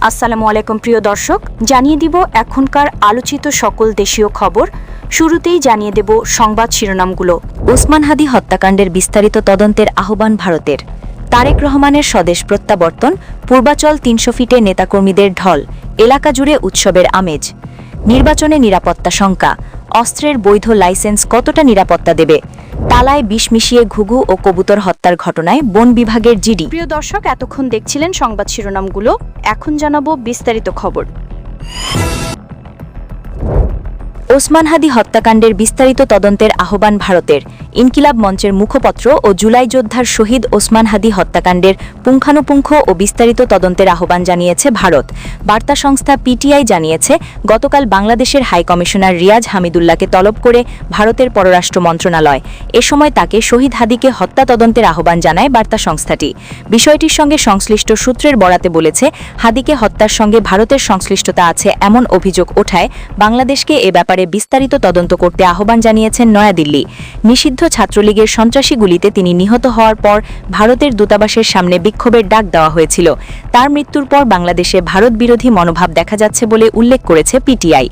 আসসালামু আলাইকুম প্রিয় দর্শক, জানিয়ে দিব এখনকার আলোচিত সকল দেশীয় খবর। শুরুতেই জানিয়ে দেব সংবাদ শিরোনামগুলো। ওসমান হাদি হত্যাকাণ্ডের বিস্তারিত তদন্তের আহ্বান ভারতের। তারেক রহমানের স্বদেশ প্রত্যাবর্তন, পূর্বাচল ৩০০ ফিটে নেতাকর্মীদের ঢল, এলাকা জুড়ে উৎসবের আমেজ। নির্বাচনে নিরাপত্তা শঙ্কা, অস্ত্রের বৈধ লাইসেন্স কতটা নিরাপত্তা দেবে? তালায় বিষ মিশিয়ে ঘুঘু ও কবুতর হত্যার ঘটনায় বন বিভাগের জিডি। প্রিয় দর্শক, এতক্ষণ দেখছিলেন সংবাদ শিরোনামগুলো, এখন জানাবো বিস্তারিত খবর। ওসমান হাদি হত্যাকাণ্ডের বিস্তারিত তদন্তের আহ্বান ভারতের। ইনকিলাব মঞ্চের মুখপত্র ও জুলাই যোদ্ধার শহীদ ওসমান হাদি হত্যাকাণ্ডের পুঙ্খানুপুঙ্খ ও বিস্তারিত তদন্তের আহ্বান জানিয়েছে ভারত। বার্তা সংস্থা পিটিআই জানিয়েছে, গতকাল বাংলাদেশের হাই কমিশনার রিয়াজ হামিদুল্লাহকে তলব করে ভারতের পররাষ্ট্র মন্ত্রণালয়। এ সময় তাকে শহীদ হাদিকে হত্যা তদন্তের আহ্বান জানায় বার্তা সংস্থাটি। বিষয়টির সঙ্গে সংশ্লিষ্ট সূত্রের বরাতে বলেছে, হাদিকে হত্যার সঙ্গে ভারতের সংশ্লিষ্টতা আছে এমন অভিযোগ ওঠায় বাংলাদেশকে এ ব্যাপারে বিস্তারিত তদন্ত করতে আহ্বান জানিয়েছেন নয়াদিল্লি। নিষিদ্ধ ছাত্রলীগের সন্ত্রাসী গুলিতে তিনি নিহত হওয়ার পর ভারতের দূতাবাসের সামনে বিক্ষোভের ডাক দেওয়া হয়েছিল। তার মৃত্যুর পর বাংলাদেশে ভারত বিরোধী মনোভাব দেখা যাচ্ছে বলে উল্লেখ করেছে পিটিআই।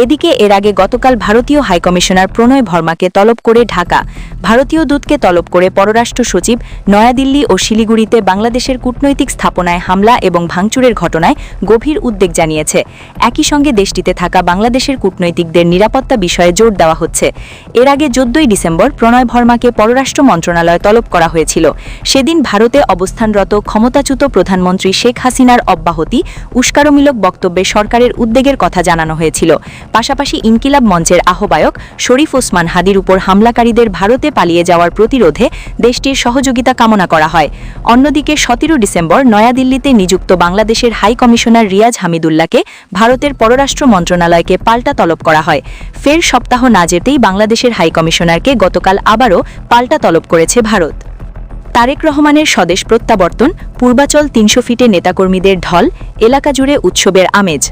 এদিকে এর আগে গতকাল ভারতীয় হাইকমিশনার প্রণয় ভর্মাকে তলব করে ঢাকা, ভারতীয় দূতকে তলব করে পররাষ্ট্র সচিব নয়াদিল্লি ও শিলিগুড়িতে বাংলাদেশের কূটনৈতিক স্থাপনায় হামলা এবং ভাঙচুরের ঘটনায় গভীর উদ্বেগ জানিয়েছে। একই সঙ্গে দেশটিতে থাকা বাংলাদেশের কূটনৈতিকদের নিরাপত্তা বিষয়ে জোর দেওয়া হচ্ছে। এর আগে 14 ডিসেম্বর প্রণয় ভর্মাকে পররাষ্ট্র মন্ত্রণালয়ে তলব করা হয়েছিল। সেদিন ভারতে অবস্থানরত ক্ষমতাচ্যুত প্রধানমন্ত্রী শেখ হাসিনার অব্যাহতি উস্কারোমূলক বক্তব্যে সরকারের উদ্বেগের কথা জানানো হয়েছিল। পাশাপাশি ইনকিলাব মঞ্চের আহ্বায়ক শরীফ ওসমান হাদির উপর হামলাকারীদের ভারতে পালিয়ে যাওয়ার প্রতিরোধে দেশটির সহযোগিতা কামনা করা হয়। অন্যদিকে 17 ডিসেম্বর নয়াদিল্লিতে নিযুক্ত বাংলাদেশের হাই কমিশনার রিয়াজ হামিদুল্লাহকে ভারতের পররাষ্ট্র মন্ত্রণালয়কে পাল্টা তলব করা হয়। ফের সপ্তাহ না যেতেই বাংলাদেশের হাইকমিশনারকে গতকাল আবারও পাল্টা তলব করেছে ভারত। তারেক রহমানের স্বদেশ প্রত্যাবর্তন, পূর্বাচল ৩০০ ফিটে নেতাকর্মীদের ঢল, এলাকা জুড়ে উৎসবের আমেজ।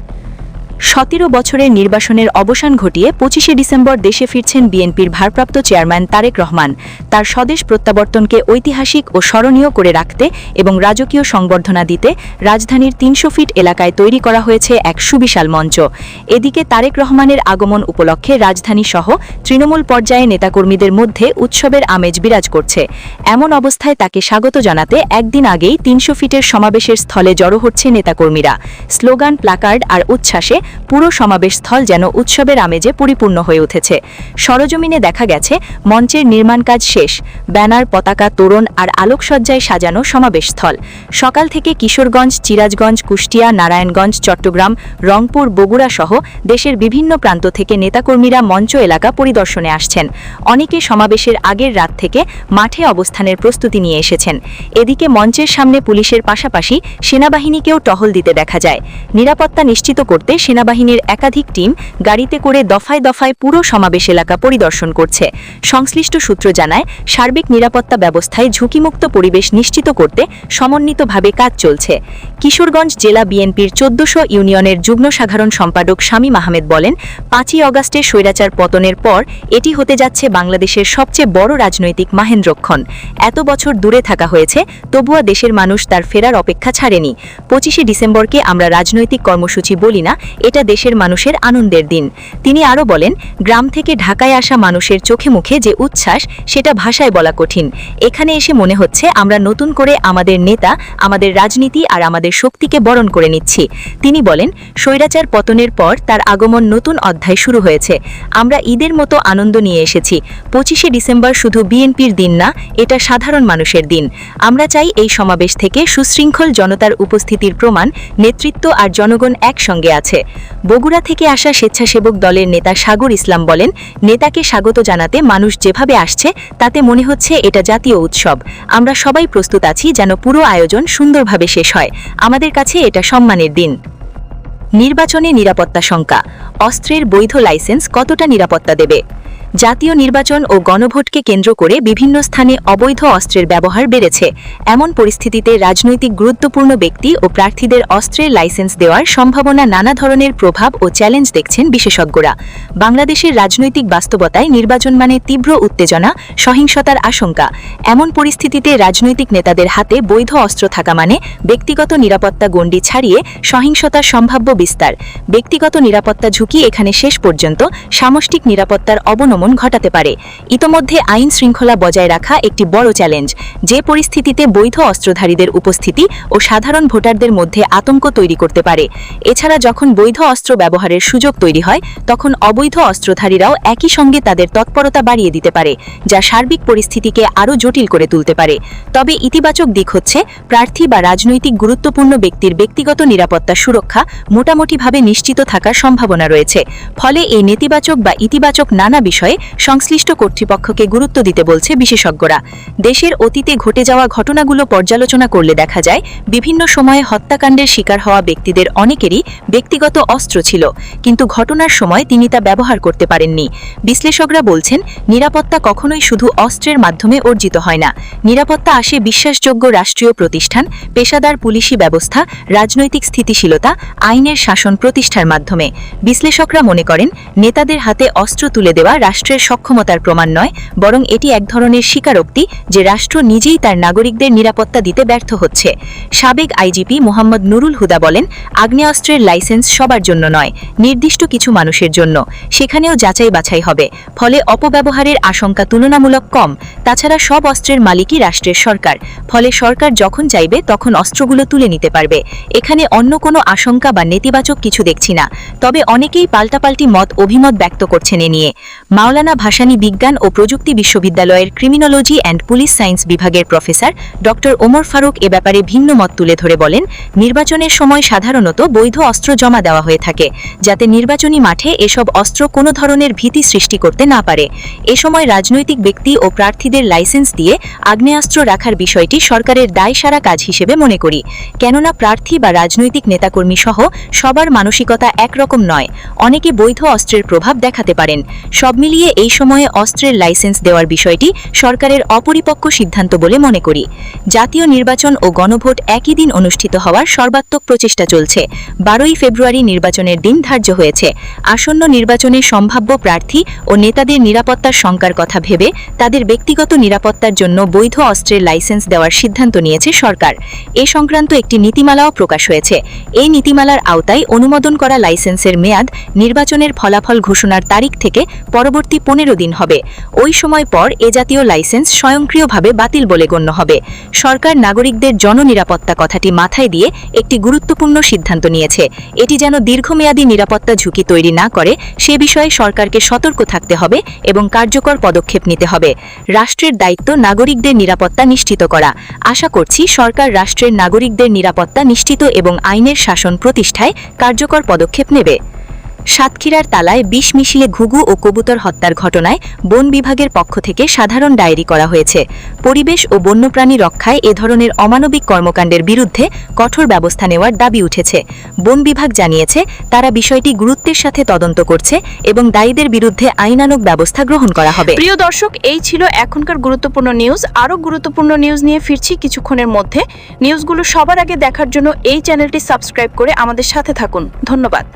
17 বছরের নির্বাসনের অবসান ঘটিয়ে 25শে ডিসেম্বর দেশে ফিরছেন বিএনপির ভারপ্রাপ্ত চেয়ারম্যান তারেক রহমান। তার স্বদেশ প্রত্যাবর্তনকে ঐতিহাসিক ও স্মরণীয় করে রাখতে এবং রাজকীয় সংবর্ধনা দিতে রাজধানীর ৩০০ ফিট এলাকায় তৈরি করা হয়েছে এক সুবিশাল মঞ্চ। এদিকে তারেক রহমানের আগমন উপলক্ষে রাজধানী সহ তৃণমূল পর্যায়ে নেতাকর্মীদের মধ্যে উৎসবের আমেজ বিরাজ করছে। এমন অবস্থায় তাকে স্বাগত জানাতে একদিন আগেই ৩০০ ফিটের সমাবেশের স্থলে জড়ো হচ্ছে নেতাকর্মীরা। স্লোগান, প্লাকার্ড আর উচ্ছ্বাসে পুরো সমাবেশ স্থল যেন উৎসবের আমেজে পরিপূর্ণ হয়ে উঠেছে। সরজমিনে দেখা গেছে, মঞ্চের নির্মাণ কাজ শেষ, ব্যানার, পতাকা, তোরণ আর আলোকসজ্জায় সাজানো সমাবেশস্থল। সকাল থেকে কিশোরগঞ্জ, সিরাজগঞ্জ, কুষ্টিয়া, নারায়ণগঞ্জ, চট্টগ্রাম, রংপুর, বগুড়া সহ দেশের বিভিন্ন প্রান্ত থেকে নেতাকর্মীরা মঞ্চ এলাকা পরিদর্শনে আসছেন। অনেকে সমাবেশের আগের রাত থেকে মাঠে অবস্থানের প্রস্তুতি নিয়ে এসেছেন। এদিকে মঞ্চের সামনে পুলিশের পাশাপাশি সেনাবাহিনীকেও টহল দিতে দেখা যায়। নিরাপত্তা নিশ্চিত করতে সেনাবাহিনীর একাধিক টিম গাড়িতে করে দফায় দফায় পুরো সমাবেশ এলাকা পরিদর্শন করছে। সংশ্লিষ্ট সূত্র জানায়, সার্বিক নিরাপত্তা ব্যবস্থায় ঝুঁকিমুক্ত পরিবেশ নিশ্চিত করতে সমন্বিতভাবে কাজ চলছে। কিশোরগঞ্জ জেলা বিএনপির 1400 ইউনিয়নের যুগ্ম সাধারণ সম্পাদক শামীম আহমেদ বলেন, 5ই অগাস্টের স্বৈরাচার পতনের পর এটি হতে যাচ্ছে বাংলাদেশের সবচেয়ে বড় রাজনৈতিক মাহেন্দ্রক্ষণ। এত বছর দূরে থাকা হয়েছে, তবুও দেশের মানুষ তার ফেরার অপেক্ষা ছাড়েনি। 25শে ডিসেম্বরকে আমরা রাজনৈতিক কর্মসূচি বলি না, এটা দেশের মানুষের আনন্দের দিন। তিনি আরও বলেন, গ্রাম থেকে ঢাকায় আসা মানুষের চোখে মুখে যে উচ্ছ্বাস, সেটা ভাষায় বলা কঠিন। এখানে এসে মনে হচ্ছে আমরা নতুন করে আমাদের নেতা, আমাদের রাজনীতি আর আমাদের শক্তিকে বরণ করে নিচ্ছি। তিনি বলেন, স্বৈরাচার পতনের পর তার আগমন নতুন অধ্যায় শুরু হয়েছে। আমরা ঈদের মতো আনন্দ নিয়ে এসেছি। 25শে ডিসেম্বর শুধু বিএনপির দিন না, এটা সাধারণ মানুষের দিন। আমরা চাই এই সমাবেশ থেকে সুশৃঙ্খল জনতার উপস্থিতির প্রমাণ, নেতৃত্ব আর জনগণ একসঙ্গে আছে। বগুড়া থেকে আসা স্বেচ্ছাসেবক দলের নেতা সাগর ইসলাম বলেন, নেতাকে স্বাগত জানাতে মানুষ যেভাবে আসছে তাতে মনে হচ্ছে এটা জাতীয় উৎসব। আমরা সবাই প্রস্তুত আছি যেন পুরো আয়োজন সুন্দরভাবে শেষ হয়। আমাদের কাছে এটা সম্মানের দিন। নির্বাচনে নিরাপত্তা শঙ্কা, অস্ত্রের বৈধ লাইসেন্স কতটা নিরাপত্তা দেবে? জাতীয় নির্বাচন ও গণভোটকে কেন্দ্র করে বিভিন্ন স্থানে অবৈধ অস্ত্রের ব্যবহার বেড়েছে। এমন পরিস্থিতিতে রাজনৈতিক গুরুত্বপূর্ণ ব্যক্তি ও প্রার্থীদের অস্ত্রের লাইসেন্স দেওয়ার সম্ভাবনা নানা ধরনের প্রভাব ও চ্যালেঞ্জ দেখছেন বিশেষজ্ঞরা। বাংলাদেশের রাজনৈতিক বাস্তবতায় নির্বাচন মানে তীব্র উত্তেজনা, সহিংসতার আশঙ্কা। এমন পরিস্থিতিতে রাজনৈতিক নেতাদের হাতে বৈধ অস্ত্র থাকা মানে ব্যক্তিগত নিরাপত্তা গণ্ডি ছাড়িয়ে সহিংসতার সম্ভাব্য বিস্তার। ব্যক্তিগত নিরাপত্তা ঝুঁকি এখানে শেষ পর্যন্ত সামষ্টিক নিরাপত্তার অবনমন ঘটাতে পারে। ইতোমধ্যে আইন শৃঙ্খলা বজায় রাখা একটি বড় চ্যালেঞ্জ, যে পরিস্থিতিতে বৈধ অস্ত্রধারীদের উপস্থিতি ও সাধারণ ভোটারদের মধ্যে আতঙ্ক তৈরি করতে পারে। এছাড়া যখন বৈধ অস্ত্র ব্যবহারের সুযোগ তৈরি হয়, তখন অবৈধ অস্ত্রধারীরাও একই সঙ্গে তাদের তৎপরতা বাড়িয়ে দিতে পারে, যা সার্বিক পরিস্থিতিকে আরও জটিল করে তুলতে পারে। তবে ইতিবাচক দিক হচ্ছে, প্রার্থী বা রাজনৈতিক গুরুত্বপূর্ণ ব্যক্তির ব্যক্তিগত নিরাপত্তা সুরক্ষা মোটামুটিভাবে নিশ্চিত থাকার সম্ভাবনা রয়েছে। ফলে এই নেতিবাচক বা ইতিবাচক নানা বিষয়ে সংশ্লিষ্ট কর্তৃপক্ষকে গুরুত্ব দিতে বলছে বিশেষজ্ঞরা। দেশের অতীতে ঘটে যাওয়া ঘটনাগুলো পর্যালোচনা করলে দেখা যায়, বিভিন্ন সময়ে হত্যাকাণ্ডের শিকার হওয়া ব্যক্তিদের অনেকেরই ব্যক্তিগত অস্ত্র ছিল, কিন্তু ঘটনার সময় তিনি তা ব্যবহার করতে পারেননি। বিশ্লেষকরা বলছেন, নিরাপত্তা কখনোই শুধু অস্ত্রের মাধ্যমে অর্জিত হয় না। নিরাপত্তা আসে বিশ্বাসযোগ্য রাষ্ট্রীয় প্রতিষ্ঠান, পেশাদার পুলিশি ব্যবস্থা, রাজনৈতিক স্থিতিশীলতা, আইনের শাসন প্রতিষ্ঠার মাধ্যমে। বিশ্লেষকরা মনে করেন, নেতাদের হাতে অস্ত্র তুলে দেওয়া রাষ্ট্রের সক্ষমতার প্রমাণ নয়, বরং এটি এক ধরনের স্বীকারোক্তি যে রাষ্ট্র নিজেই তার নাগরিকদের নিরাপত্তা দিতে ব্যর্থ হচ্ছে। সাবেক আইজিপি মোহাম্মদ নুরুল হুদা বলেন, আগ্নেয়াস্ত্রের লাইসেন্স সবার জন্য নয়, নির্দিষ্ট কিছু মানুষের জন্য। সেখানেও যাচাই বাছাই হবে, ফলে অপব্যবহারের আশঙ্কা তুলনামূলক কম। তাছাড়া সব অস্ত্রের মালিকই রাষ্ট্রের সরকার, ফলে সরকার যখন চাইবে তখন অস্ত্রগুলো তুলে নিতে পারবে। এখানে অন্য কোনো আশঙ্কা বা নেতিবাচক কিছু দেখছি না। তবে অনেকেই পাল্টাপাল্টি অভিমত ব্যক্ত করছেন এ নিয়ে। মাওলানা ভাসানী বিজ্ঞান ও প্রযুক্তি বিশ্ববিদ্যালয়ের ক্রিমিনোলজি অ্যান্ড পুলিশ সায়েন্স বিভাগের প্রফেসর ডক্টর ওমর ফারুক এ ব্যাপারে ভিন্ন মত তুলে ধরে বলেন, নির্বাচনের সময় সাধারণত বৈধ অস্ত্র জমা দেওয়া হয়ে থাকে, যাতে নির্বাচনী মাঠে এসব অস্ত্র কোনো ধরনের ভীতি সৃষ্টি করতে না পারে। এ সময় রাজনৈতিক ব্যক্তি ও প্রার্থীদের লাইসেন্স দিয়ে আগ্নেয়াস্ত্র রাখার বিষয়টি সরকারের দায়সারা কাজ হিসেবে মনে করি। কেননা প্রার্থী বা রাজনৈতিক নেতাকর্মী সহ সবার মানসিকতা একরকম নয়, অনেকে বৈধ অস্ত্রের প্রভাব দেখাতে পারেন। সব মিলিয়ে এই সময়ে অস্ত্রের লাইসেন্স দেওয়ার বিষয়টি সরকারের অপরিপক্ক সিদ্ধান্ত বলে মনে করি। জাতীয় নির্বাচন ও গণভোট একই দিন অনুষ্ঠিত হওয়ার সর্বাত্মক প্রচেষ্টা চলছে। 12ই ফেব্রুয়ারি নির্বাচনের দিন ধার্য হয়েছে। আসন্ন নির্বাচনে সম্ভাব্য প্রার্থী ও নেতাদের নিরাপত্তার শঙ্কার কথা ভেবে তাদের ব্যক্তিগত নিরাপত্তার জন্য বৈধ অস্ত্রের লাইসেন্স দেওয়ার সিদ্ধান্ত নিয়েছে সরকার। এ সংক্রান্ত একটি নীতিমালাও প্রকাশ হয়েছে। এই নীতিমালার আওতায় অনুমোদন করা লাইসেন্সের মেয়াদ নির্বাচনের ফলাফল ঘোষণার তারিখ থেকে পরবর্তী 15 দিন হবে। ওই সময় পর এ জাতীয় লাইসেন্স স্বয়ংক্রিয়ভাবে বাতিল বলে গণ্য হবে। সরকার নাগরিকদের জননিরাপত্তা কথাটি মাথায় দিয়ে একটি গুরুত্বপূর্ণ সিদ্ধান্ত নিয়েছে। এটি যেন দীর্ঘমেয়াদী নিরাপত্তা ঝুঁকি তৈরি না করে, সে বিষয়ে সরকারকে সতর্ক থাকতে হবে এবং কার্যকর পদক্ষেপ নিতে হবে। রাষ্ট্রের দায়িত্ব নাগরিকদের নিরাপত্তা নিশ্চিত করা। আশা করছি সরকার রাষ্ট্রের নাগরিকদের নিরাপত্তা নিশ্চিত এবং আইনের শাসন প্রতিষ্ঠায় কার্যকর পদক্ষেপ নেবে। সাতক্ষীরার তালায় বিষ মিশিয়ে ঘুঘু ও কবুতর হত্যার ঘটনায় বন বিভাগের পক্ষ থেকে সাধারণ ডায়েরি করা হয়েছে। পরিবেশ ও বন্যপ্রাণী রক্ষায় এ ধরনের অমানবিক কর্মকাণ্ডের বিরুদ্ধে কঠোর ব্যবস্থা নেওয়ার দাবি উঠেছে। বন বিভাগ জানিয়েছে, তারা বিষয়টি গুরুত্বের সাথে তদন্ত করছে এবং দায়ীদের বিরুদ্ধে আইনানুগ ব্যবস্থা গ্রহণ করা হবে। প্রিয় দর্শক, এই ছিল এখনকার গুরুত্বপূর্ণ নিউজ। আরও গুরুত্বপূর্ণ নিউজ নিয়ে ফিরছি কিছুক্ষণের মধ্যে। নিউজগুলো সবার আগে দেখার জন্য এই চ্যানেলটি সাবস্ক্রাইব করে আমাদের সাথে থাকুন। ধন্যবাদ।